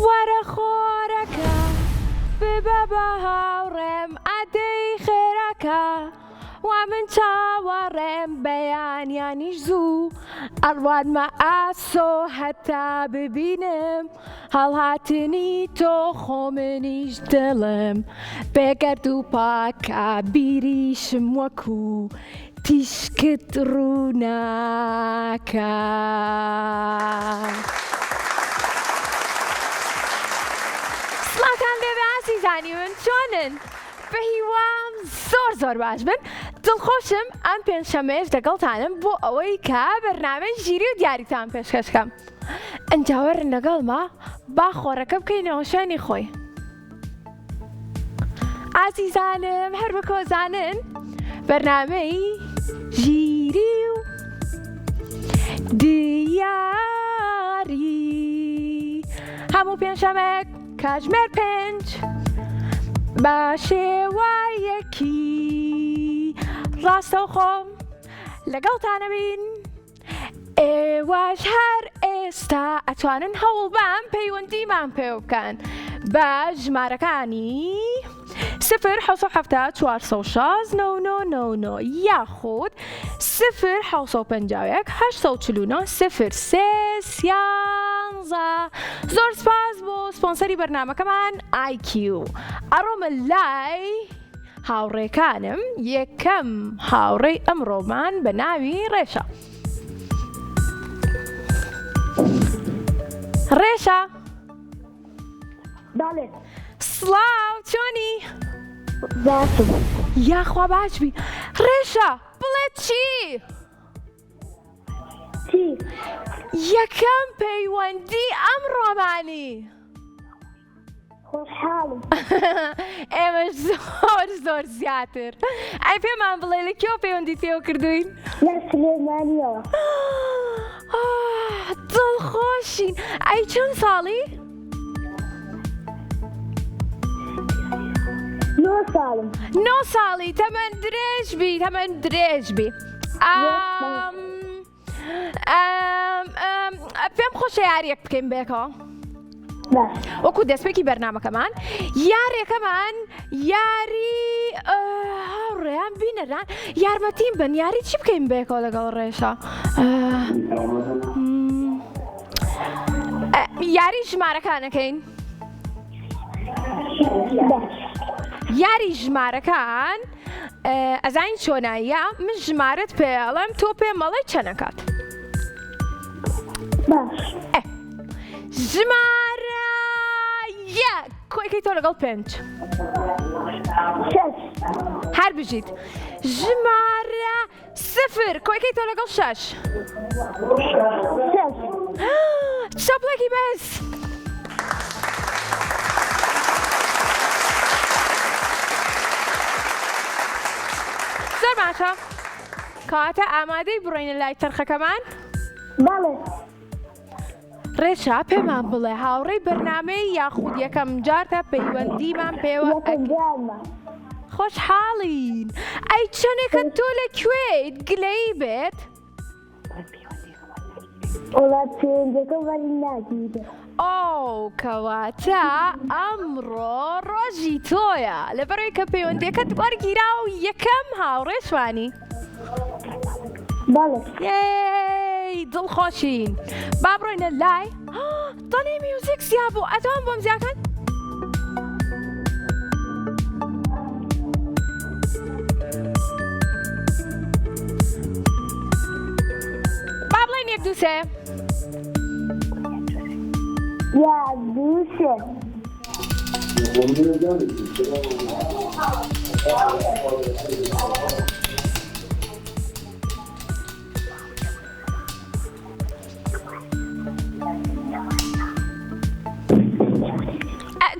وەرە خۆرەکە ببە بە هاوڕێم ئادەی خێرەکە وا من چاوەڕێم بەیانیانیش زوو ئەڕوانمە ئاسۆ هەتا ببینم هەڵهاتنی تۆ خۆ منیش دڵم بێگەرد و پاکە بیریشم وەکو تیشکت ڕووناکە. سڵاتان بێ ئازیزانی من چۆنن؟ بە هیوام زۆر باش بن. دڵخۆشم ئەم پێنجشەمەیەش لەگەڵتانم بۆ ئەوەی کە بەرنامەی ژیری و دیاریتان پێشکەشکەم. ئەنجاوەرن لەگەڵما با خۆڕەکە بکەینەوە شوێنی خۆی. ئازیزانم هەر بە کۆزانن بەرنامەی ژیری و دیاری هەموو پێنجشەمەیەک کاتژمێر 5 بە شێوایەکی ڕاستەوخۆ لەگەڵتانە بین. ئێوەش هەر ئێستا ئەتوانن هەوڵ بەم پەیوەندیمان پێ بکەن بە ژمارەکانی 0 416 9999 یاخود 0 851 849 03 زۆر سپاس بۆ سپۆنسەری بەرنامەکەمان IQ. ئەڕۆمە لای هاوڕێکانم. یەکەم هاوڕێی ئەمڕۆمان بە ناوی ڕێشە. ڕێشە بەڵێ سڵاو چۆنی؟ باشم. یاخوا باشبی. ڕێشە بڵێ چی؟ یەکەم پەیوەندی ئەمڕۆمانی. خۆشحاڵم. ئێمەش زۆر زیاتر. ئەی پێمان بڵێ لە کێوە پەیوەندی پێوە کردوین؟ لە سلێمانیەوە. دڵخۆشین. ئەی چەند ساڵی؟ 9 ساڵم. 9 ساڵی. تەمەەن درێژبی. پێم خۆشە یاریەک بکەین بێکەوە وەکو دەستپێکی بەرنامەکەمان. یاریەکەمان یاری هاوڕێیان بینەران یارمەتیم بن. یاری چی بکەین بێکەوە لەگەڵ ڕێشە؟ یاری ژمارەکانەکەین. یاری ژمارەکان ئەزانین چۆناییە من ژمارەت پێڵێم تۆ پێم مەڵێ چەنەکات. باش. ژمارە یەک کۆیکەی تۆ لەگەڵ 5 هەر بژیت. ژمارە 0 کۆیکەی تۆ لەگەڵ 6 چەپڵێکی بەس. زۆر باشە. کاتە ئامادەی بڕۆینە لای تەرخەکەمان؟ بەڵێ. ڕێشا پێمان بڵێ هاوڕێی بەرنامەی یاخود یەکەم جارتە پەیوەندیمان پێوە خۆشحاڵین. ئەی چەندێکە تۆ لەکوێیت گلەیی بێت؟ وڵات پەیوەندیەکە وەری ناگیرێ. ئەو کەواتە ئەمڕۆ ڕۆژی تۆیە لەبەرەوەی کە پەیوەندیەکەت وەرگیرا و یەکەم هاوڕێشوانی. بەڵێ. یەی دڵخۆشین. با بڕۆینە لای دڵی میوزیک زیاد بوو. ئەتوان بۆم زیاکەن؟ با بڵێن 1 2 3 1 2 3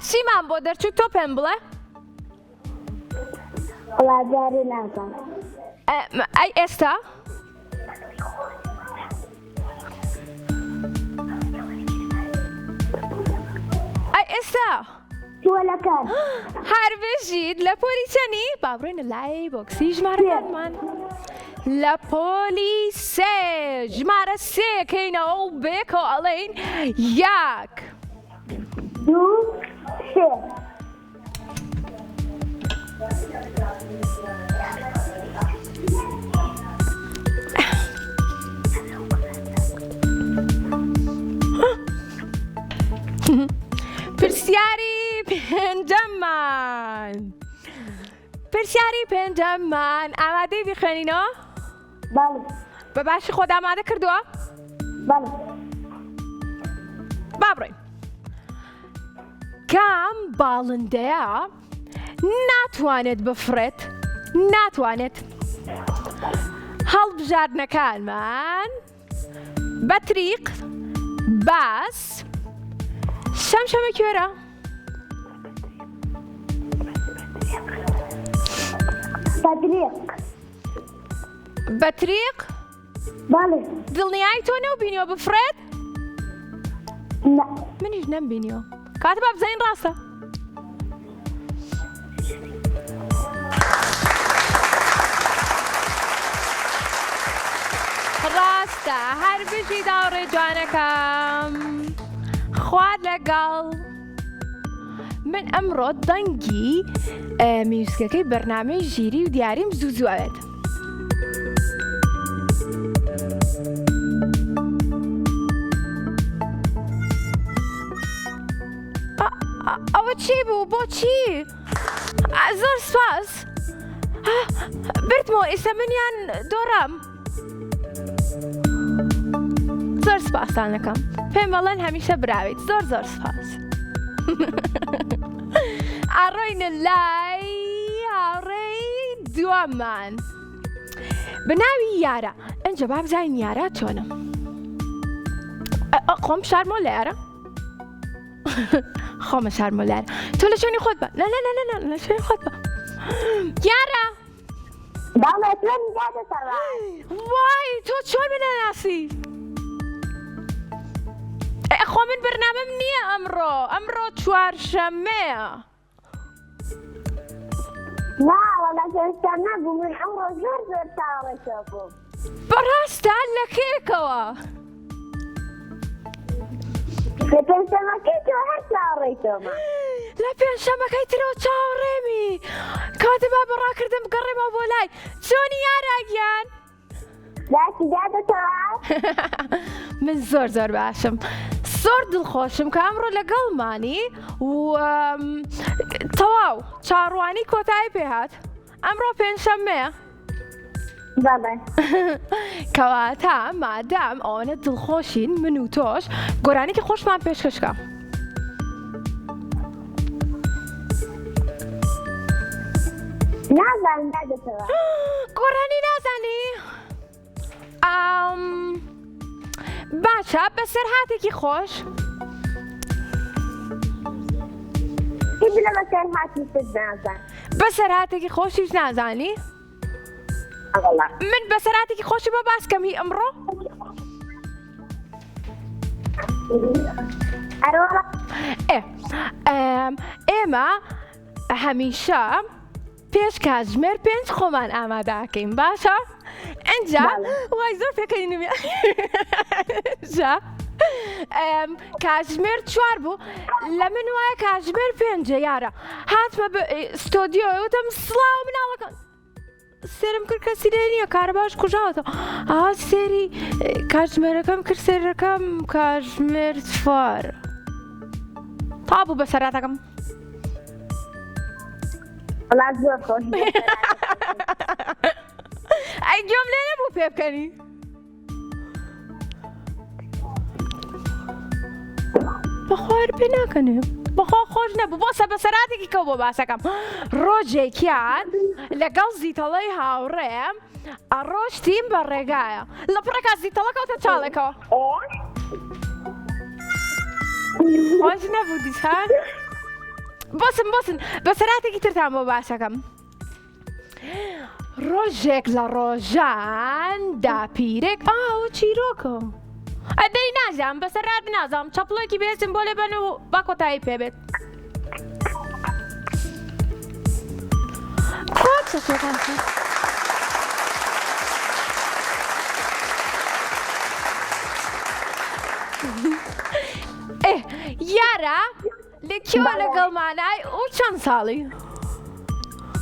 چیمان بۆ دەرچوو تۆ پێم بڵێ؟ وڵاتجارێ نازانم. ئەی ئێستا؟ ئەی ئێستا؟ تۆلەکان. هەر بژیت لە پۆلی چەنی؟ با بڕۆینە لای بۆکسی ژمارەکانمان. لە پۆلی 3 ژمارە 3 کەینەوە و بێکەوە ئەڵێین 1 دوو سێ پرسیاری پێنجەممان پرسیاری پێنجەممان ئامادەی بیخوێنینەوە؟ بەڵێ بە باشی خۆت ئامادە کردووە؟ بەڵێ با بڕۆین. کام باڵندەیە ناتوانێت بفڕێت ناتوانێت هەڵبژاردنەکانمان بەتریق باس شەمشەمە کوێرە؟ بەدرێق بەتریق بەڵێ دڵنیایی تۆ نەوبینیوە بفڕێت؟ نە منیش نەمبینیوە کاتە با بزانین ڕاستە. ڕاستە هەر بژی داوڕێ جوانەکەم خوارد لەگەڵ من ئەمڕۆ دەنگی میوسکەکەی بەرنامەی ژیری و دیاریم زوو زووەوێت. ئەوە چی بوو؟ بۆچی؟ زۆر سپاس بردمەوە ئێستا منیان دۆڕام. زۆر سپاسان دەکەم پێم بەڵێن هەمیشە براویت زۆر زۆر سپاس. ئاڕۆینە لای هاوڕێی دووەممان بە ناوی یارە. ئەنجە با بزانین یارە چۆنە. خۆم شارمۆ لە یارە خۆمە شارمۆ لە یارە تۆ لە شوێنی خۆت بە لە شوێنی خۆت بە یارە. بەڵێ تۆم جادەتەوە وای تۆ چۆن منەناسی؟ خۆ من بەرنامەم نییە ئەمڕۆ چوارشەممەیە. ناوەڵە پێشتان نەبوو من ئەمڕۆ زۆر زۆر چاوەڕێتەوە بووم. بەڕاستە لە کێکەوە؟ لە پێنجشەممەکەی تۆ هەر چاوەڕێتەوەمە. لە پێنجشەممەکەی ترەوە چاوەڕێمی کاتە با بەڕاکردم بگەڕێمەوە بۆ لای چۆنی یاراگیان؟ باسی جادەتەوە من زۆر زۆر باشم زۆر دڵخۆشم کە ئەمڕۆ لەگەڵمانی و تەواو چاڕوانی کۆتایی پێهات. ئەمڕۆ پێنجشەممەیە بەڵێ کەواتە مادام ئەوەنە دڵخۆشین من و تۆش گۆرانێکی خۆشمان پێشکەشکە. نازانم جادەتەوە گۆرانی نازانی؟ باشە بەسەر هاتێکی خۆش هیچ لە بەسەر هاتی تر نازان. بەسەر هاتێکی خۆشیش نازانی؟ ئەوەڵا من بەسەر هاتێکی خۆشی بۆ باسکەم هی ئەمڕۆ؟ ئەروەڵا ئێمە هەمیشە پێش کاتژمێر 5 خۆمان ئامادەکەین باشە؟ ئەنجا وای زۆر پێکەینمی کاتژمێر 4 بوو لە من وایە کاتژمێر 5 یارە هاتمە ستۆدیۆ وتم سڵاو مناڵەکان سێرم کرد کەسی لێ نییە کارە باش کوژاوەتەوە سێری کاتژمێرەکەم کرد سێرەکەم کاتژمێر 4 تا بوو بەسەراتەکەم. وڵات زۆر خۆش ئەی گوێم لێ نەبوو پێ بکەنی. بەخوار پێ ناکەنێ بەخوا خۆش نەبوو بۆ بەسەراتێکی کەو بۆ باسەکەم. ڕۆژێکیان لەگەڵ زیتەڵەی هاوڕێم ئەڕۆشتیم بە ڕێگایە لە پڕێکا زیتەڵە کەوتە چاڵێکەوە خۆش نەبوو دیسان. بۆسن بەسەراتێکی ترتان بۆ باسەکەم. ڕۆژێک لە ڕۆژان داپیرێک چیرۆکە ئەدەی نازانم بەسەرات نازانم چەپڵێکی بێزم بۆ لێ بەن و با کۆتایی پێبێت. یارە لەکوێوە لەگەڵمانای و چەند ساڵی؟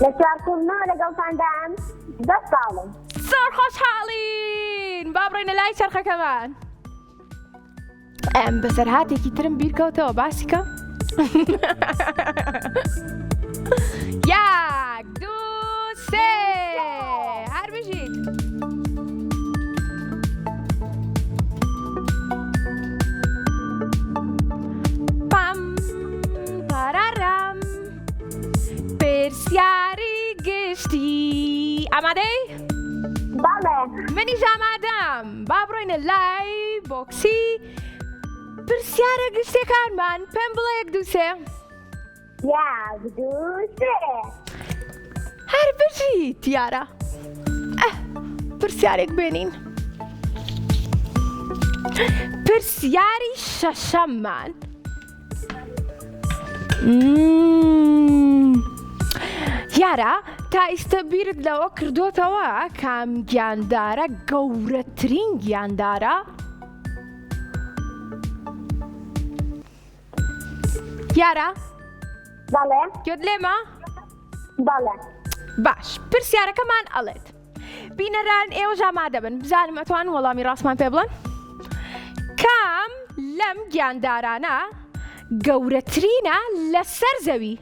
لە چوارکردنەوە لەگەڵتاندام 10 ساڵم. زۆر خۆشحاڵین با بڕۆینە لای چەرخەکەمان. ئەم بەسەرهاتێکی ترم بیرکەوتەوە باسی کەم. یەک دوو سێ هەر بژیت. پام پارارام پرسیاری گشتی. ئامادەی؟ بەڵێ. منیش ئامادەم. با بڕۆینە لای بۆکسی پرسیارە گشتەکانمان. پێم بڵێ یەک دوو سێ. یەک دوو سێ. هەر بژیت یارە. پرسیارێک بێنین. پرسیاری شەشەممان. یارە تا ئیستا بیرت لەوە کردوتەوە کام گیاندارە گەورەترین گیاندارە؟ یارە؟ بەڵێ. گوێت لێمە؟ بەڵێ. باش پرسیارەکەمان ئەڵێت. بینەران ئێوەش ئامادە بن بزانم ئەتوان وەڵامی ڕاستمان پێ بڵێن؟ کام لەم گیاندارانە گەورەترینە لەسەر زەوی؟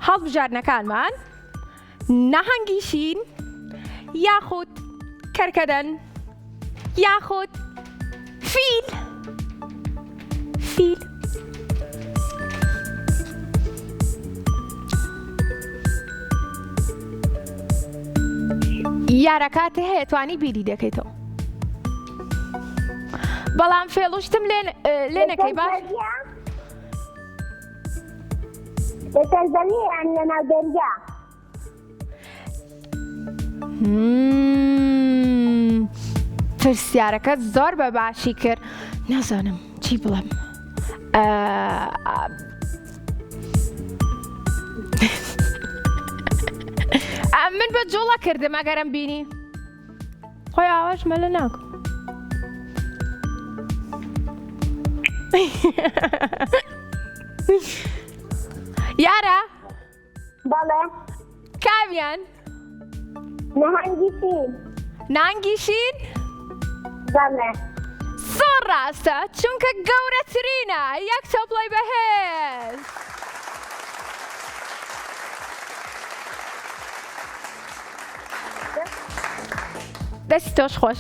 هەڵبژاردنەکانمان نەهەنگی شین یاخود کەرکەدەن یاخود فیل. فیل. یارە کاتێ هەیە توانی بیری دەکەیتەوە. بەڵام فێڵوشتم لێ نەکەی باش؟ لەسەر زەوی یان لەناو دەریا؟ پرسیارەکە زۆر بەباشی کرد. نازانم چی بڵێم. من بە جوڵە کردم ئەگەرم بینی. خۆی ئاواش مەلە ناکەم. یارە؟ بەڵێ. کامیان؟ نەهەنگی شین. نانگی شین؟ بەڵێ. زۆر ڕاستە چونکە گەورەترینە. یەک تۆپڵی بەهێز. دەستی تۆش خۆش.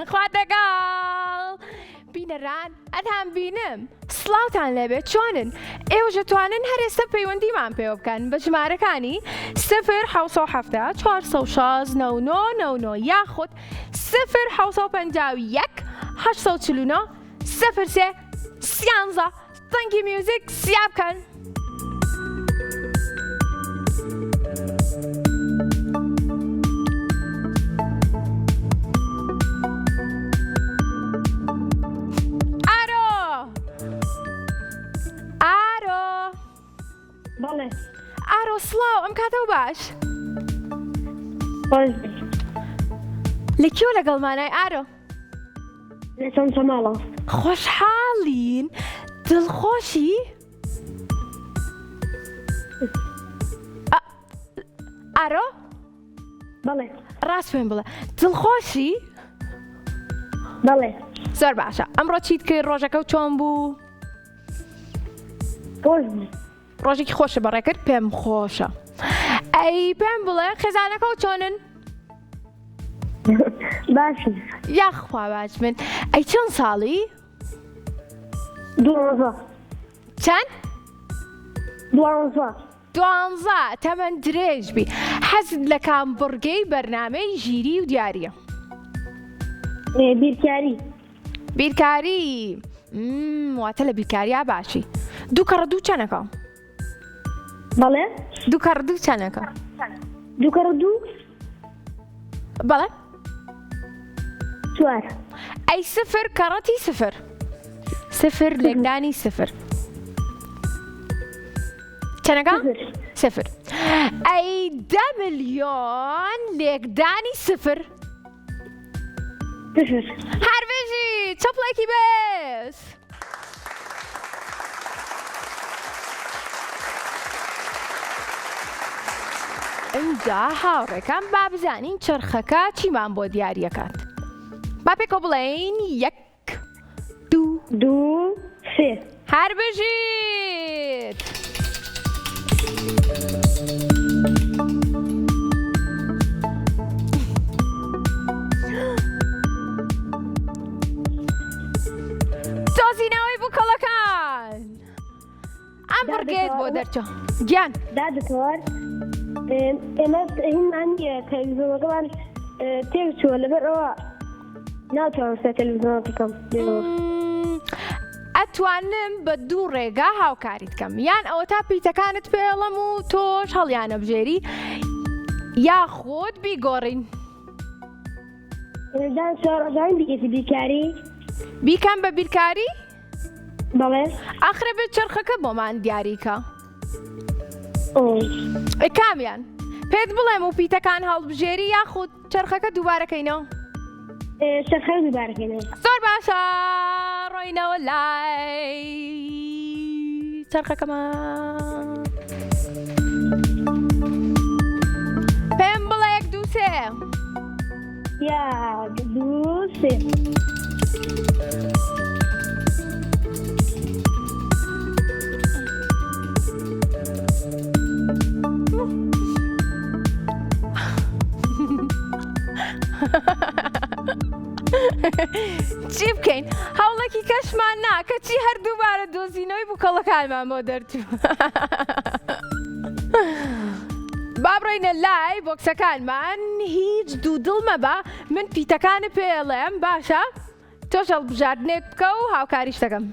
خوا دەگەڵ. بینەران ئەتان بینم سڵاوتان لێبێت چۆنن؟ ئێوە دەتوانن هەر ئێستا پەیوەندیمان پێوە بکەن بە ژمارەکانی 0 406 99 یاخود 0 849 03 13 تەنگی میوزیک سیا بکەن. بەڵێ. ئارۆ سڵاو ئەم کاتەوە باش؟ خۆش. لەکوێوە لەگەڵمانای ئارۆ؟ لە چەمچەماڵە. خۆشحاڵین؟ دڵخۆشی؟ ئارۆ؟ بەڵێ. ڕاست پێم بڵێ دڵخۆشی؟ بەڵێ. زۆر باشە. ئەمڕۆ چیت کرد؟ ڕۆژەکە و چۆن بوو؟ خۆش بوو. ڕۆژێکی خۆشە بەڕێکرد پێم خۆشە. ئەی پێم بڵێ خێزانەکە و چۆنن؟ باشن. یاخوا باش من. ئەی چەند ساڵی؟ 12. چەند؟ 12. 12 تەمەەن درێژ بی. حەزت لە کامبڕگەی بەرنامەی ژیری و دیاریە؟ بیرکاری. بیرکاری. واتە لە بیرکاریە باشی. دوو کەڕە دوو چەنەکە؟ بەڵێ. دوو کەڕە دوو چەنەکە؟ دوو کەڕە دوو؟ بەڵێ. 4. ئەی 0 کەڕەتی 0. 0 لێکدانی 0. چەنەکە؟ 0. ئەی 10 ملیۆن لێکدانی 0. 0. هەر بژی چەپڵێکی بێز. اینجا هاوڕێکان با بزانین چرخەکە چیمان بۆ دیاریەکات. با پێکەوە بڵێین 1 2 3 هەر بژیت. دۆزینەوەی بووکەڵەکان ئەم بڕگەیت بۆ دەرچۆ گیان دادتۆر ئێمە هینمان نییە تەلەڤیزۆنەکەمان تێک چووە لەبەرەوە ناتوانم تەلەڤیزۆنە بکەم. ئەتوانم بە دوو ڕێگا هاوکاریت بکەم، یان ئەوە تا پیتەکانت پێڵەم و تۆش هەڵیانە بژێری یاخۆت بیگۆڕین. ڕۆژان بکەیت بیکاری بیکەم بە بیرکاری؟ بەڵێ ئاخرە بێت چرخەکە بۆمان دیاریکە. کامیان پێت بڵێم و پیتەکان هەڵبژێری یاخود چرخەکە دووبارەکەینەوە؟ چرخەکە دووبارەکەینەوە. زۆر باشە، ڕۆینەوە لای چرخەکەمان. پێم بڵێ 1 2 3 1 2 3 چی بکەین؟ هەوڵێکی کەشمان نا کەچی هەردووبارە دۆزینەوەی بووکەڵەکانمان بۆ دەرچوو. با بڕۆینە لای بۆکسەکانمان، هیچ دوودڵ مەبە، من پیتەکانە پێڵێم باشە؟ تۆش هەڵبژاردنێک بکە و هاوکاریش دەکەم.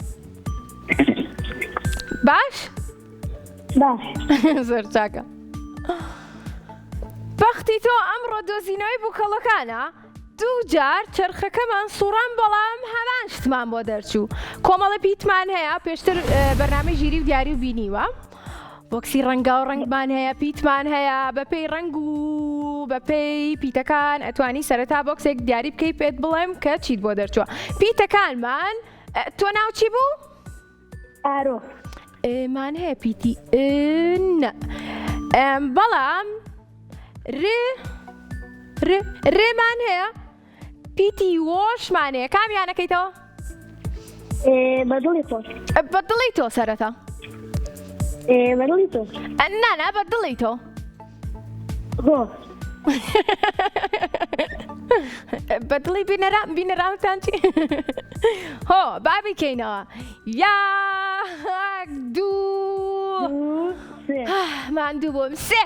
باش؟ باش. زۆر چاکە. بەختی تۆ ئەمڕۆ دۆزینەوەی بووکەڵەکانە، دوو جار چرخەکەمان سوڕان بەڵام هەمان شتمان بۆ دەرچوو. کۆمەڵە پیتمان هەیە، پێشتر بەرنامەی ژیری و دیاری و بینیوە. بۆکسی ڕەنگا و ڕەنگمان هەیە، پیتمان هەیە، بەپێی ڕەنگ و بەپێی پیتەکان ئەتوانی سەرەتا بۆکسێک دیاری بکەی پێت بڵێم کە چیت بۆ دەرچووە. پیتەکانمان تۆ ناو چی بوو؟ ئارۆ. ئێمان هەیە پیتی بەڵام ڕێمان هەیە، پیتی وۆشمان هەیە. کامیانەکەیتەوە؟ بەدڵی تۆ. بەدڵی تۆ سەرەتا. بەدڵی تۆ. نانا بەدڵی تۆ. هۆ. بەدڵی بینەرامتان چی؟ هۆ بابیکەینەوە. 1 2 ماندوو بووم 3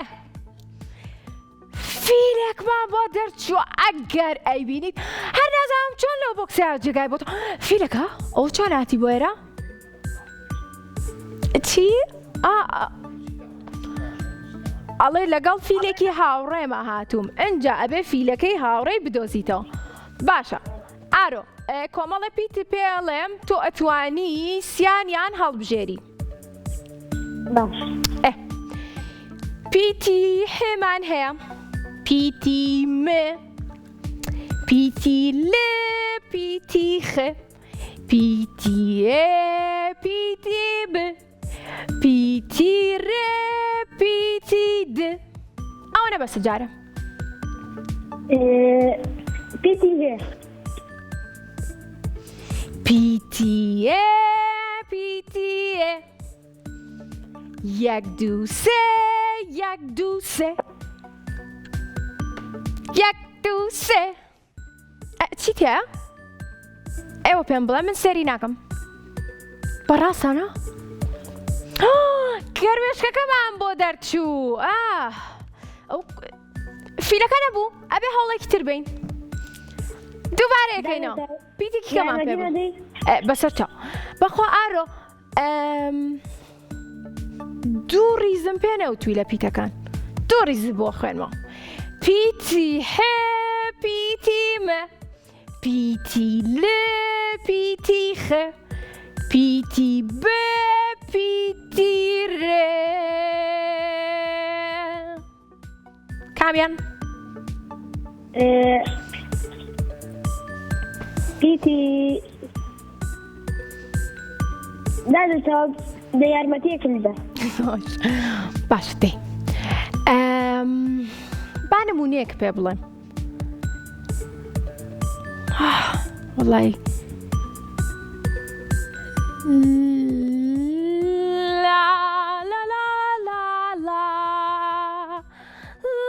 فیلێکمان بۆ دەرچووە. ئەگەر ئەیبینیت هەر نازانم چۆن لەو بۆکسیا جێگای بۆ تۆ. فیلەکە ئەو چۆن هاتی بۆ ئێرە؟ چی؟ ئەڵێ لەگەڵ فیلێکی هاوڕێمە هاتووم، ئەنجا ئەبێ فیلەکەی هاوڕێی بدۆزیتەوە. باشە ئارۆ، کۆمەڵە پیت پێڵێم تۆ ئەتوانی سیانیان هەڵبژێری. باش. پیتی هێمان هەیە، پیتی م، پیتی ل، پیتی خ، پیتی ئێ، پیتی ب، پیتی ڕێ، پیتی د. ئەوە نەبەسە جارە. پیتی هێ. پیتی ئێ، پیتی ئێ. 1 2 3 1 2 3 1 2 3 چیت هەیە؟ ئێوە پێم بڵێ من سەیری ناکەم. بەڕاستانە؟ گەروێشکەکەمان بۆ دەرچوو. فیلەکە نەبوو، ئەبێ هەوڵێکی تر بین. دووبارەیەکەینەوە. پیتێکی کەمان پێ بوو. بەسەر چاو. بەخوا ئارۆ، دوو ریزم پێ نەوتووی لە پیتەکان. دوو ریز بۆ خوێنمەوە. پیتی هێ، پیتی مە، پیتی ل، پیتی خ، پیتی ب، پیتی ڕێ. کامیان؟ پیتی دادتەوە بە یارمەتیەکم بدە. باش دێ. با نمونەیەک پێ بڵێم وەڵی لا لا لا لا لا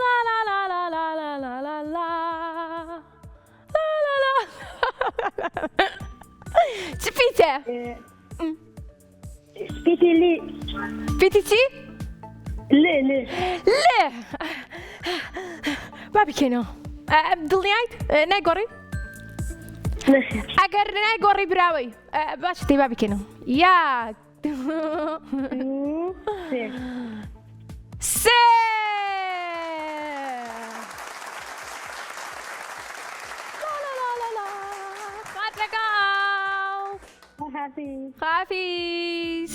لا لا لا لا لا لا لا لا لا لا چی پیتە؟ سپیتی لی پیتی چی؟ لی لێ با بکەینەوە دڵنیایت نایگۆڕی؟ ئەگەر نایگۆڕی براوەی باش تێی با بکەینەوە یاک سێ خافیز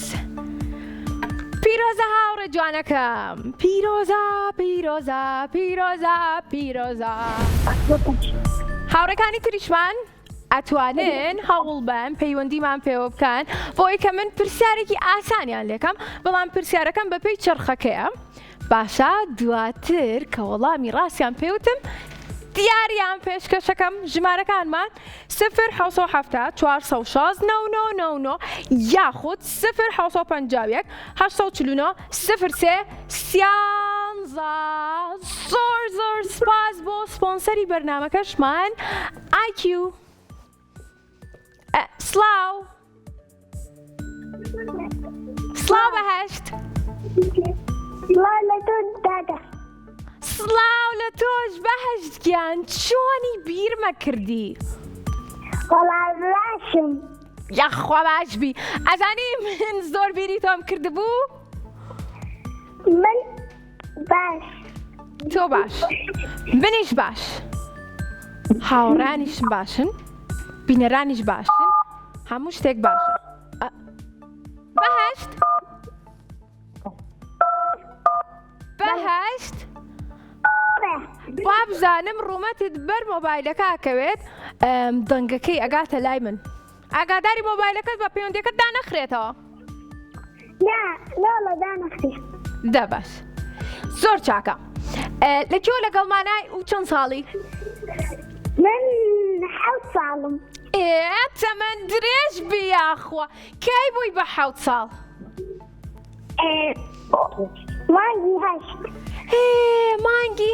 پیرۆزە هاوڕێ جوانەکەم پیرۆزە پیرۆزە پیرۆزە پیرۆزە هاوڕێکانی تریشمان ئەتوانن هەوڵ بن پەیوەندیمان پێوە بکەن بۆی کە من پرسیارێکی ئاسانیان لێکەم بەڵام پرسیارەکەم بەپێی چرخەکەیە باشە دواتر کە وەڵامی ڕاستیان پێوتم دیاریان پێشکەشەکەم ژمارەکانمان 0 1970 416 یاخود 0 1950 849 03 13 زۆر سپاس بۆ سپۆنسەری بەرنامەکەشمان IQ سلااو سلااو بەهەشت لە تۆ دادا سلااو لە تۆش بەهەشتگیان چۆنی بیرمە کردی وەڵام باشم یاخوا باش بی ئەزانی من زۆر بیری تۆم کردبوو من باش تۆ باش منیش باش هاوڕانیشم باشن بینەرانیش باشن هەموو شتێک باشە بەهەشت بەهەشت با بزانم ڕوومەتت بەر مۆبایلەکە ئەکەوێت دەنگەکەی ئەگاتە لای من ئاگاداری مۆبایلەکەت بە پەیوەندیەکەت دانەخرێتەوە لە دانەخری دا باش زۆر چاکە لەکوێ لەگەڵمانای و چەند ساڵی من 7 ساڵم تەمەەن درێژ بیاخوا کەی بووی بە 7 ساڵ مانگی 8 مانگی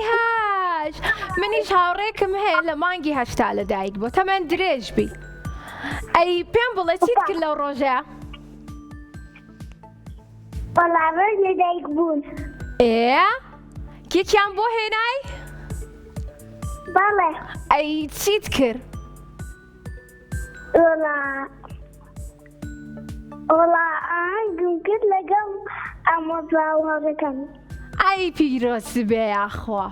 8 منیش هاوڕێکم هەیە لە مانگی 8 لەدایک بۆ تەمەەن درێژ بی ئەی پێم بڵێ چیت کرد لەو ڕۆژەیە وەڵامە لەدایک بوون کێکیان بۆ هێنای بەڵێ ئەی چیت کرد وەڵا ئاهەنگم کرد لەگەڵ ئامۆزاوەڕەکەم ئای پیرۆز بێ یاخوا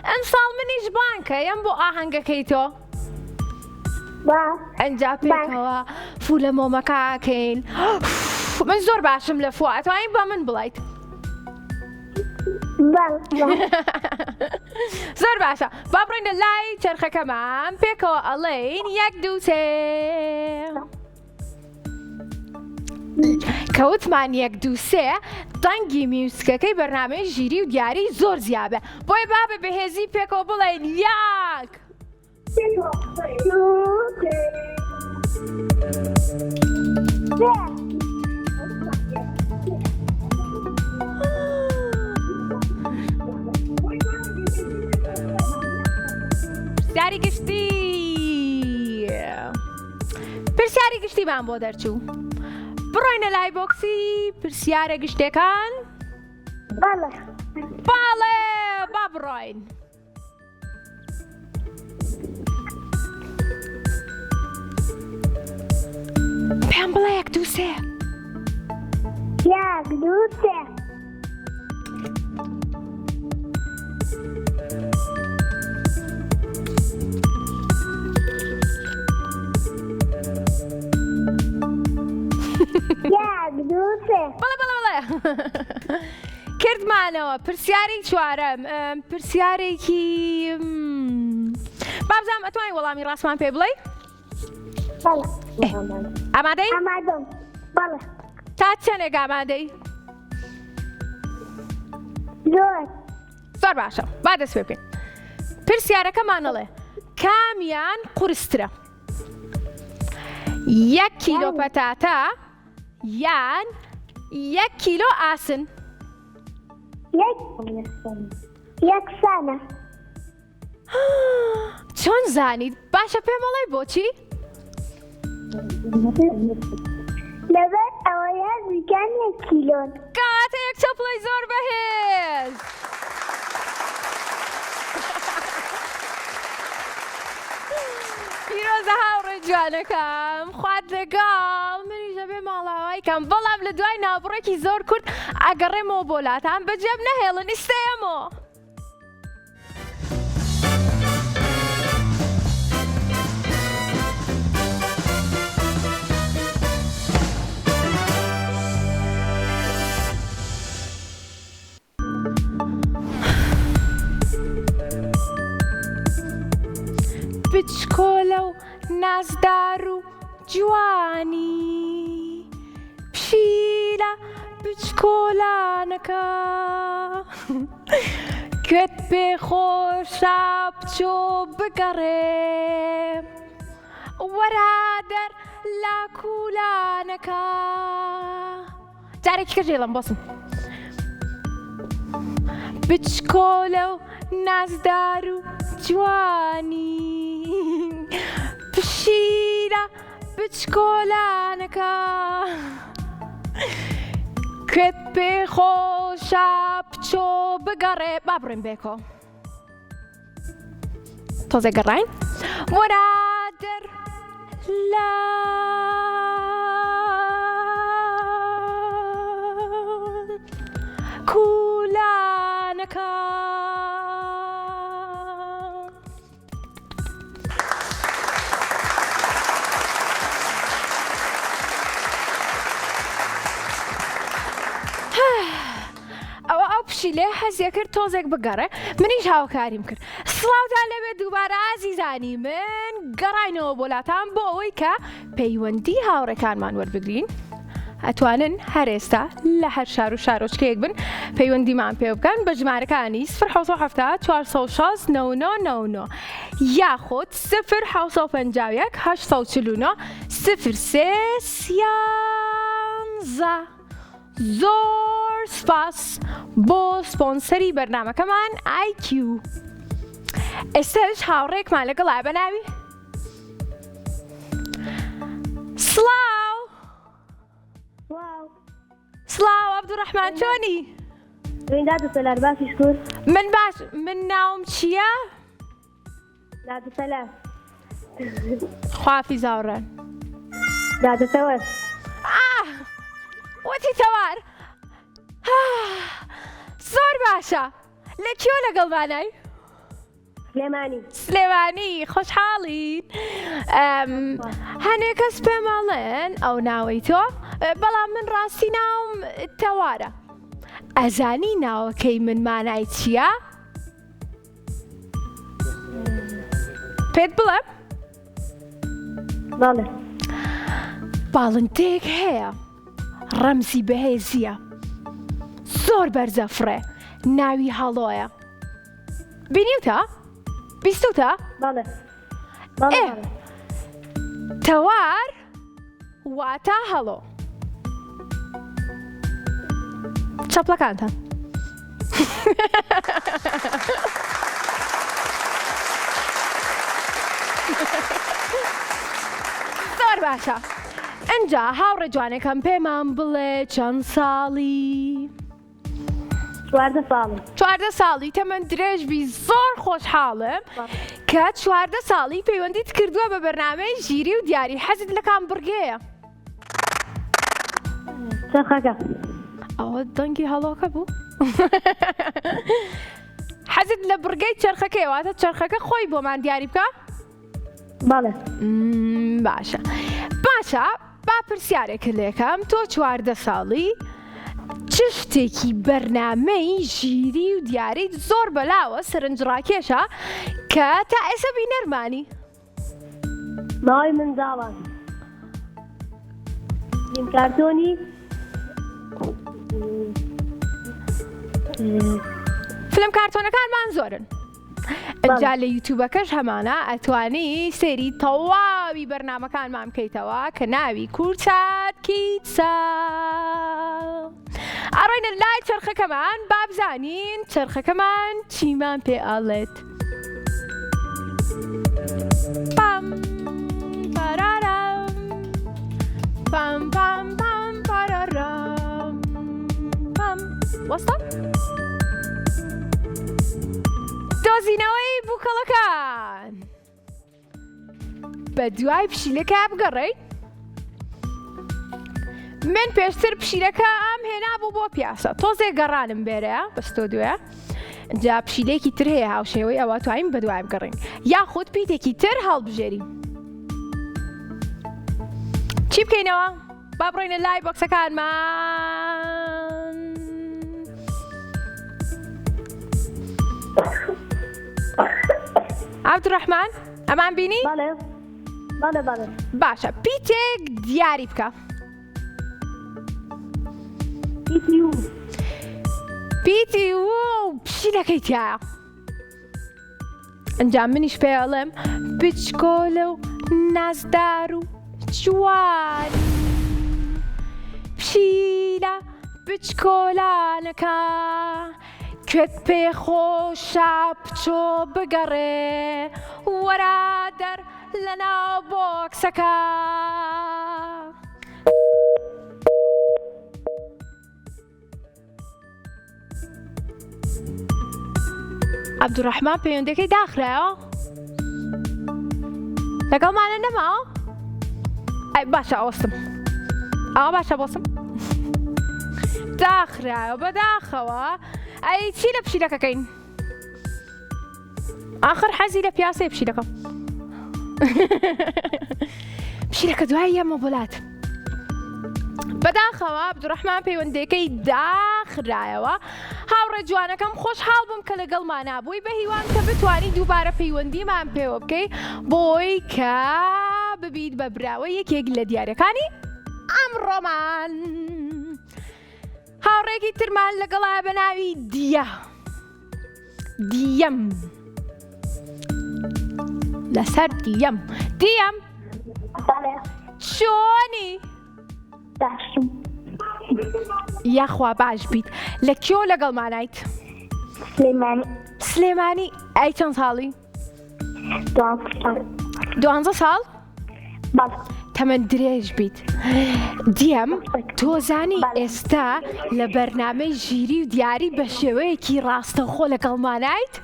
ئەمساڵ منیش بانکە یم بۆ ئاهەنگەکەی تۆ ئەنجا پێکەوە فو لە مۆمەکەکەین من زۆر باشم لە فو ئەتوانین بە من بڵیت زۆر باشە با بڕۆینە لای چرخەکەمان پێکەوە ئەڵێین 1 2 3 کەوتمان 1 2 3 دەنگی میوسکەکەی بەرنامەی ژیری و دیاری زۆر زیابە بۆی با بە بەهێزی پێکەوە بڵێین 1 پرسیاری گشتی پرسیاری گشتیمان بۆ دەرچوو بڕۆینە لای بۆکسی پرسیارە گشتەکان باڵێ با بڕۆین پێم بڵێ 1 2 3 1 2 3 بڵێ کردمانەوە پرسیاری چوارەم پرسیارێکی بابزانم ئەتوانین وەڵامی ڕاستمان پێ بڵێ ئامادەی؟ ئامادەم بەڵێ تا چەندێک ئامادەی؟ زۆر زۆر باشە با دەست پێ بکەین پرسیارەکەمانەڵێ کامیان قورسترە 1 کیلۆ پەتاتە یان 1 کیلۆ ئاسن یەکسانە چۆن زانیت باشە پێم وەڵێ بۆچی لەبەر ئەوەیە زیکان 1 کیلۆن کاتە یەک چەپڵی زۆر بەهێز پیرۆزە هاوڕێ جوانەکەم خوات لەگەڵ منیشە بێ ماڵاوایکەم بەڵام لە دوای ناوبڕێکی زۆر کورت ئەگەڕێمەوە بۆ لاتان بەجێم نەهێڵن ئیستەیەمەوە بچکۆلە و نازدار و جوانی پشیلە بچکۆلانەکە کوێت پێخۆشە بچۆ بگەڕێ وەرادەر لا کوولانەکە جارێکی کەژێڵم بۆسم بچکۆلە و نازدار و جوانی پشیلە بچکۆلانەکە کوێت پێخۆشە بچۆ بگەڕێ با بڕێن بێکۆ تۆزێ گەڕاین وەرادەر لا کوولانەکە ئەوە ئەو پشیلێ حەزیە کرد تۆزێک بگەڕێ منیش هاوکاریم کرد سڵاوتان لەبێت دووبارە ئازیزانی من گەڕاینەوە بۆ لاتان بۆ ئەوەی کە پەیوەندی هاوڕێکانمان وەربگرین ئەتوانن هەر ئێستا لە هەر شار و شارۆچکەیەک بن پەیوەندیمان پێ بکەن بە ژمارەکانی 0 460 99 یاخود 0 751 849 03 13 زۆر سپاس بۆ سپۆنسەری بەرنامەکەمان IQ ئێستاش هاوڕێکمان لەگەڵا بەناوی سڵاو سڵاو عەبدوڕەحمان چۆنی؟ دادەسەلار باشی شکر من باش من ناوم چییە؟ دادەسەلار خوافی زاوڕێن دادەسەوەر وەتی تەوار زۆر باشە لەکوێ لەگەڵمانای؟ سلێمانی خۆشحاڵین هەنێک کەس پێماڵێن ئەو ناوەی تۆ بەڵام من ڕاستی ناوم تەوارە ئەزانی ناوەکەی من مانای چییە؟ پێت بڵێم؟ باڵندەیەک هەیە ڕەمزی بەهێزیە زۆر بەرزەفڕێ ناوی هەڵۆیە بینیوتە؟ بیستوتە؟ تەوار واتە هەڵۆ چەپڵەکانتان زۆر باشە ئەنجا هاوڕێ جوانەکەم پێمان بڵێ چەند ساڵی؟ 14 ساڵی تەمەەن درێژبی زۆر خۆشحاڵم کە 14 ساڵی پەیوەندیت کردووە بە بەرنامەی ژیری و دیاری حەزت لە کام بڕگەیە؟ چرخەکە ئەوە دەنگی هەڵۆکە بوو؟ حەزت لە بڕگەی چرخەکەی واتە چرخەکە خۆی بۆمان دیاری بکە؟ باشە با پرسیارێکە لێکەم تۆ 14 ساڵی چ شتێکی بەرنامەی ژیری و دیاریت زۆر بەلاوە سەرنجڕاکێشە کە تا ئێستا بینەرمانی؟ ماوەی منداڵان فیلم کارتۆنی فیلم کارتۆنەکانمان زۆرن ئەجا لە یوتیوبەکەش هەمانە ئەتوانی سێری تەواوی بەرنامەکانمان بکەیتەوە کە ناوی کورتات کیتسا. ئەڕۆینە لای چرخەکەمان با بزانین چرخەکەمان چیمان پێ ئەڵێت. پام پارارام پام پام پام پارارام پام وەستە دۆزینەوەی بووکەڵەکان بە دوای پشیلەکە بگەڕێین. من پێشتر پشیلەکە ئەم هێنا بوو بۆ پیاسە تۆزێ گەڕانم بێرەیە بە ستۆدیۆیە جا پشیلەیەکی تر هەیە هاوشێوەی ئەوە توانین بە دوای بگەڕین یاخود پیتێکی تر هەڵبژێرین. چی بکەینەوە؟ با بڕۆینە لای بۆکسەکانمان. عەبدوڕەحمان ئەمان بینی؟ بەڵێ باشە پیتێک دیاری بکە. پیتی و پشیلەکەی تایە. ئەنجام منیش پێ ئەڵێم بچکۆلە و نازدار و جوان پشیلە بچکۆلانەکە کوێت پێ خۆشە بچۆ بگەڕێ وەرە دەر لە ناو بۆکسەکە. عەبدوڕەحمان پەیوەندەکەی داخرایەوە؟ لەگەڵمانە نەماوە؟ ئەی باشە ئەوەستم ئەوە باشە بۆسم داخرایەوە بەداخەوە. ئەی چی لە پشیلەکەکەین؟ ئاخر حەزی لە پیاسەی پشیلەکە. پشیلەکە دوای یەمە بۆلات بەداخەوە عەبدوڕەحمان پەیوەندەکەی داخرایەوە. هاوڕێ جوانەکەم خۆشحاڵ بووم کە لەگەڵمانە بووی بە هیوان کە بتوانی دووبارە پەیوەندیمان پێوە بکەی بۆی کە ببیت بە براوە یەکێک لە دیارەکانی ئەمڕۆمان. هاوڕێکی ترمان لەگەڵا بە ناوی دیە دیەم لەسەر دیەم چۆنی؟ یاخوا باش بیت. لە کێو لەگەڵمانایت؟ سلێمانی. ئەی چەند ساڵی؟ 12 ساڵ؟ تەمەن درێژ بیت. دیەم تۆزانی ئێستا لە بەرنامەی ژیری و دیاری بە شێوەیەکی ڕاستەوخۆ لەگەڵمانایت؟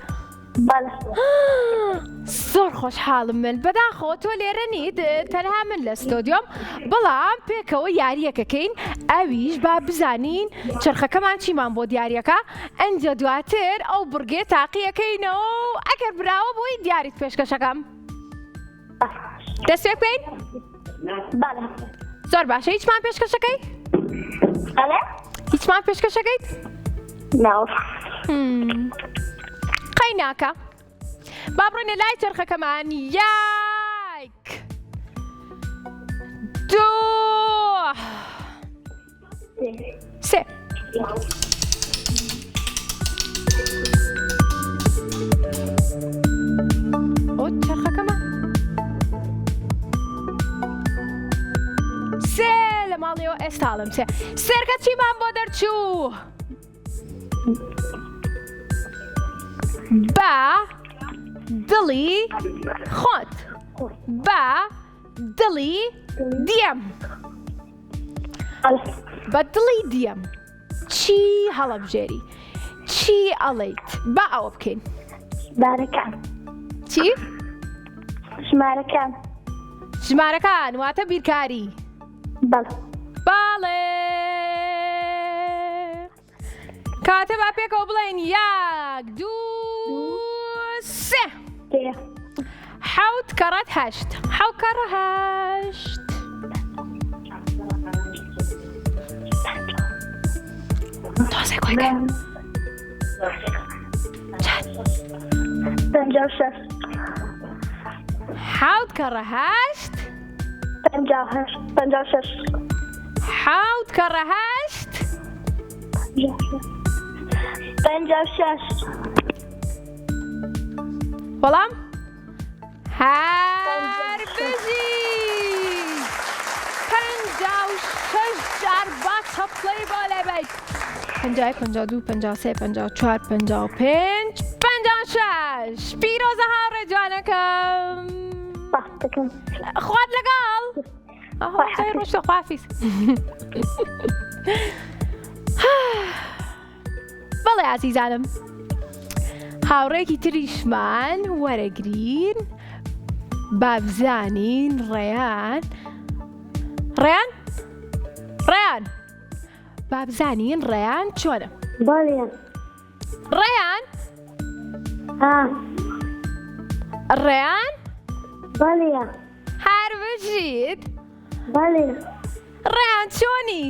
زۆر خۆشحاڵم من. بەداخەوە تۆ لێرە نیت تەنها من لە ستۆدیۆم بەڵام پێکەوە یاریەکەکەین ئەویش با بزانین چرخەکەمان چیمان بۆ دیاریەکە ئەنجە دواتر ئەو بڕگێ تاقیەکەینەوە و ئەگەر براوە بۆی دیاریت پێشکەشەکەم. دەست پێ بکەین؟ زۆر باشە. هیچمان پێشکەشەکەی؟ هیچمان پێشکەشەکەیت؟ قەی ناکە. با بڕۆینە لای چرخەکەمان. یەک دوو سێ. ئۆ چرخەکەمان سێ لە ماڵیەوە ئێستاڵم سێ. سێرکە چیمان بۆ دەرچوو؟ بە دڵی خۆت بە دڵی دیەم. بە دڵی دیەم چی هەڵەبژێری؟ چی ئەڵێیت؟ با ئەوە بکەین. چی؟ ژمارەکان واتە بیرکاری. باڵێ کاتە با پێکەوە بڵێن. یەک دوو سێ. حەوت کەڕەت هەشت. حەوت کەڕە هەشت. تۆزێ کۆیکە. حەوت کەڕە هەشت. حەوت کەڕە هەشت. 56 بەڵام هەر بژیت 56 جار با چەپڵەی بۆ لێبیت 51 52 53 54 55 56 پیرۆزە هاوڕێ جوانەکەم بەختەکەم خوارد لەگەڵ ئەهۆی ڕۆشتە خوافیز بەڵێ عزیزانم هاوڕێکی تریشمان وەرەگرین با بزانین ڕێیان با بزانین ڕێیان چۆنە بەڵێ ڕێیان ڕێیان بەڵێ هەر بژیت بەڵێ ڕێیان چۆنی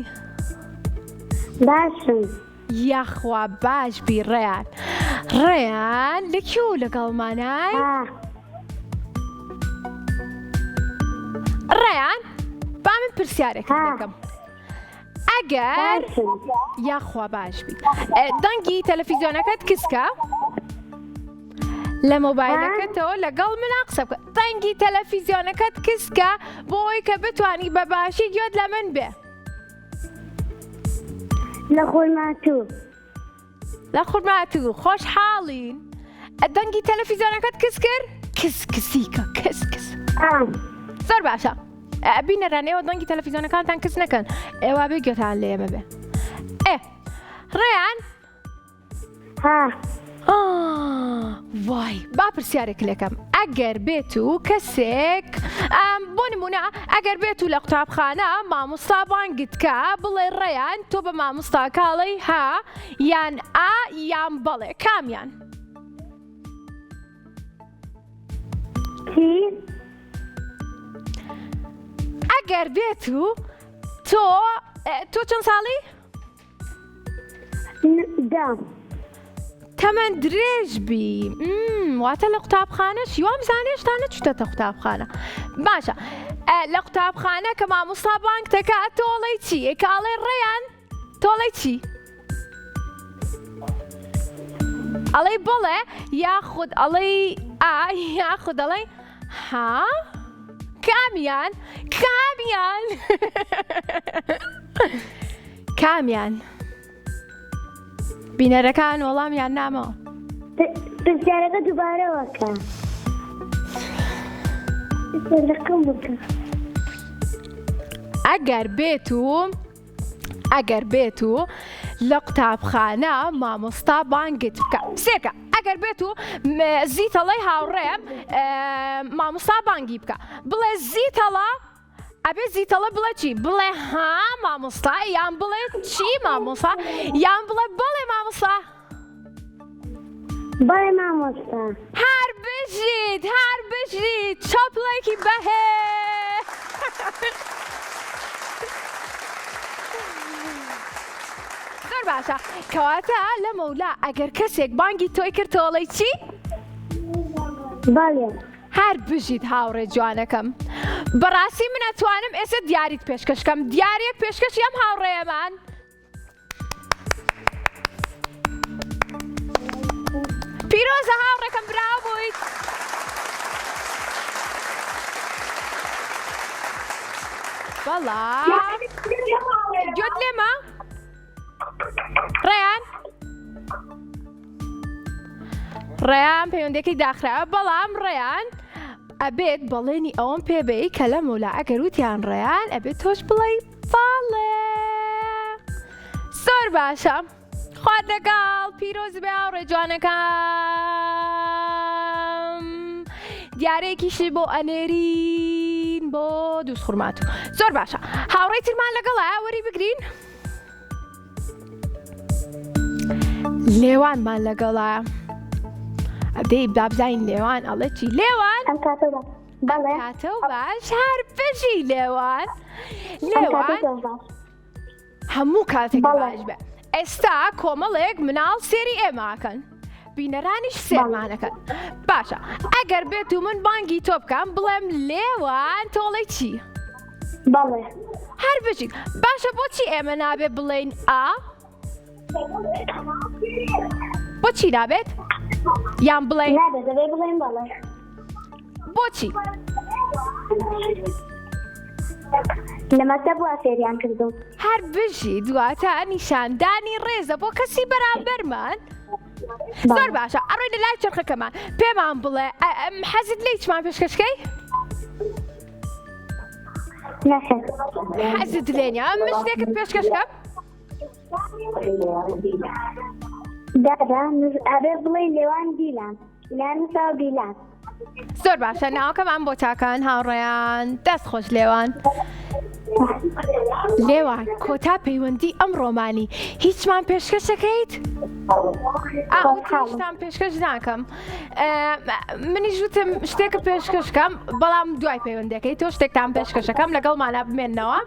باشم یاخوا باش بی ڕێیان لەکوێ و لەگەڵمانای ڕێیان با من پرسیارێک دەکەم ئەگەر یاخوا باش بیت دەنگی تەلەڤیزیۆنەکەت کسکە لە مۆبایلەکەتەوە لەگەڵ منە قسە بکە دەنگی تەلەڤیزیۆنەکەت کسکە بۆی کە بتوانی بەباشی گوێت لە من بێ لە خۆرماتوو لە خورماتوو خۆشحاڵین دەنگی تەلەڤیزیۆنەکەت کس کرد کسیکە کس زۆر باشە بینەرانەوە دەنگی تەلەڤیزیۆنەکانتان کس نەکەن ئێوە بێ گوێتان لە ئێمە بێ ڕێیان وای با پرسیارێک لەکەم ئەگەر بێت و کەسێک بۆ نمونە ئەگەر بێت و لە قوتابخانە مامۆستا بانگت کە بڵێ ڕێیان تۆ بە مامۆستا کاڵی ها یان ئا یان بەڵێ کامیان ئەگەر بێت و تۆ چەند ساڵی؟ تەمەەن درێژ بی واتە لە قوتابخانەش وام زانێشتا نەچوتەتە قوتابخانە باشە لە قوتابخانە کە مامۆستا بانگتەکە تۆڵی چی؟ کاڵێ ڕێیان تۆڵی چی؟ ئەڵێ بڵێ یاخود ئەڵێ یاخود ئەڵێ ها؟ کامیان بینەرەکان وەڵامیان نامەوە پرسیارەکە دووبارەوەکە ئەگەر بێت و لە قوتابخانە مامۆستا بانگت بکە سێکە ئەگەر بێت و زیتەڵی هاوڕێم مامۆستا بانگی بکە بڵێ زیتەڵە ئەبێ زیتەڵە بڵێ چی بڵێ ها مامۆستا یان بڵێ چی مامۆستا یان بڵێ بڵێ مامۆستا بەڵێ مامۆستا هەر بژیت چاپڵێکی بەهێ زۆر باشە کەواتە لە مەولا ئەگەر کەسێک بانگی تۆی کرد تۆڵی چی؟ بەڵێ هەر بژیت هاوڕێ جوانەکەم بەڕاستی من ئەتوانم ئێستا دیاریت پێشکەشکەم دیارێک پێشکەشی ئەم هاوڕێیەمان پیرۆزە هاوڕێکەم براو بوویت بەڵام گوێت لێمە ڕێیان پەیوەندێکی داخراوە بەڵام ڕێیان ئەبێت بەڵێنی ئەوەم پێبێ کە لە مۆلا ئەگەر وتیان ڕێیان ئەبێت تۆش بڵێ باڵێ زۆر باشە خوارد لەگەڵ پیرۆز بێ هاوڕێ جوانەکەم دیارێکیشی بۆ ئەنێرین بۆ دووس خوڕماتوو زۆر باشە هاوڕێی ترمان لەگەڵە وەری بگرین لێوانمان لەگەڵە ئەدەی دابزین لێوان ئەڵێ چی لێوان کاتە و باش هەر بژی لێوان هەموو کاتێک باش بێ ئێستا کۆمەڵێک مناڵ سێری ئێماکەن بینەرانیش سێمانەکەن باشە ئەگەر بێت و من بانگی تۆ بکەم بڵێم لێوان تۆڵی چی؟ بەڵێ هەر بژیت باشە بۆچی ئێمە نابێت بڵێین ئا؟ بۆچی نابێت؟ یان بڵێ نادە دەبێ بڵێن بەڵێ بۆچی؟ لە مەکتەب وا فێریان کردو هەر بژی دواتە نیشاندانی ڕێزە بۆ کەسی بەرامبەرمان زۆر باشە ئەڕۆینە لای چرخەکەمان پێمان بڵێ حەزت لێ چمان پێشکەشکەی؟ نەخێر حەزت لێنە من شتێکت پێشکەشکەم؟ دادا ئەبێ بڵێ لێوان دیلان نانووسا دیلان زۆر باشە ناوەکەمان بۆ چاکان هاوڕێیان دەست خۆش لێوان لێوان کۆتا پەیوەندی ئەم ڕۆمانی هیچمان پێشکەشەکەیت؟ هیچتان پێشکەش ناکەم منیش وتم شتێکە پێشکەشکەم بەڵام دوای پەیوەندەکەی تۆ شتێکتان پێشکەشەکەم لەگەڵمانە بمێننەوە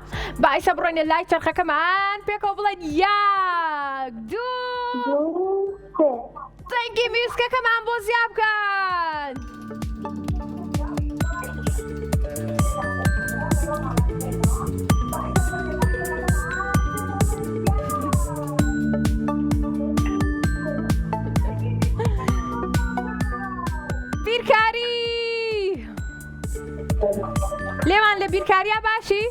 بەئیسە بڕۆینە لای چرخەکەمان پێکەوە بڵێن یاک دوو دەنگی میوسکەکەمان بۆ زیاد بکەن بیرکاری لێوان لە بیرکاریە باشی؟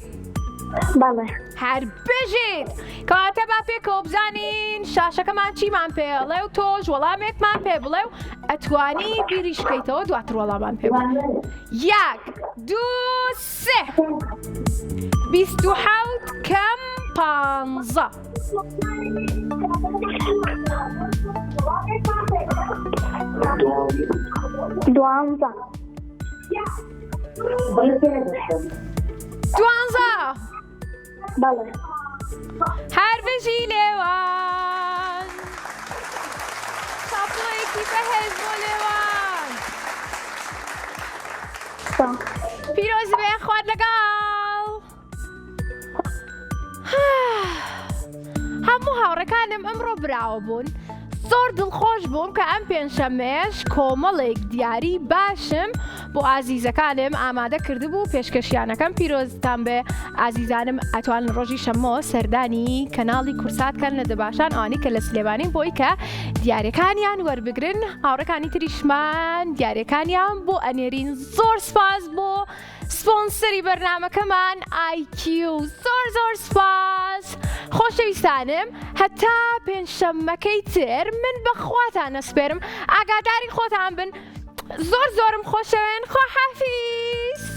بەڵێ هەر بژیت کەواتە با پێکەوە بزانین شاشەکەمان چیمان پێڵێ و تۆش وەڵامێکمان پێ بڵێ و ئەتوانی بیریش بکەیتەوە دواتر وەڵامان پێ بڵێ یەک دوو سێ 27 کەم 15 دوانزە 12 بەڵێ هەر بژی لێوان تاپڵەیەکی بەهێز بۆ لێوان پیرۆز بێ خوارد لەگەڵ هەموو هاوڕەکانم ئەمڕۆ براوە بوون زۆر دڵخۆش بووم کە ئەم پێنجشەممەش کۆمەڵێک دیاری باشم بۆ ئازیزەکانم ئامادە کردبوو پێشکەشیانەکەم پیرۆزتان بێ ئازیزانم ئەتوانن ڕۆژی شەممەوە سەردانی کەناڵی کورساتکەن لە دەباشان ئەوانی کە لە سلێمانی بۆی کە دیارەکانیان وەربگرن هاوڕەکانی تریشمان دیارەکانیان بۆ ئەنێرین زۆر سپاس بۆ سپۆنسەری بەرنامەکەمان IQ زۆر سپاس خۆشەویستانم هەتا پێنجشەممەکەی تر من بەخواتان ئەسپێرم ئاگاداری خۆتان بن زۆرم خۆشەوێن خۆحافیز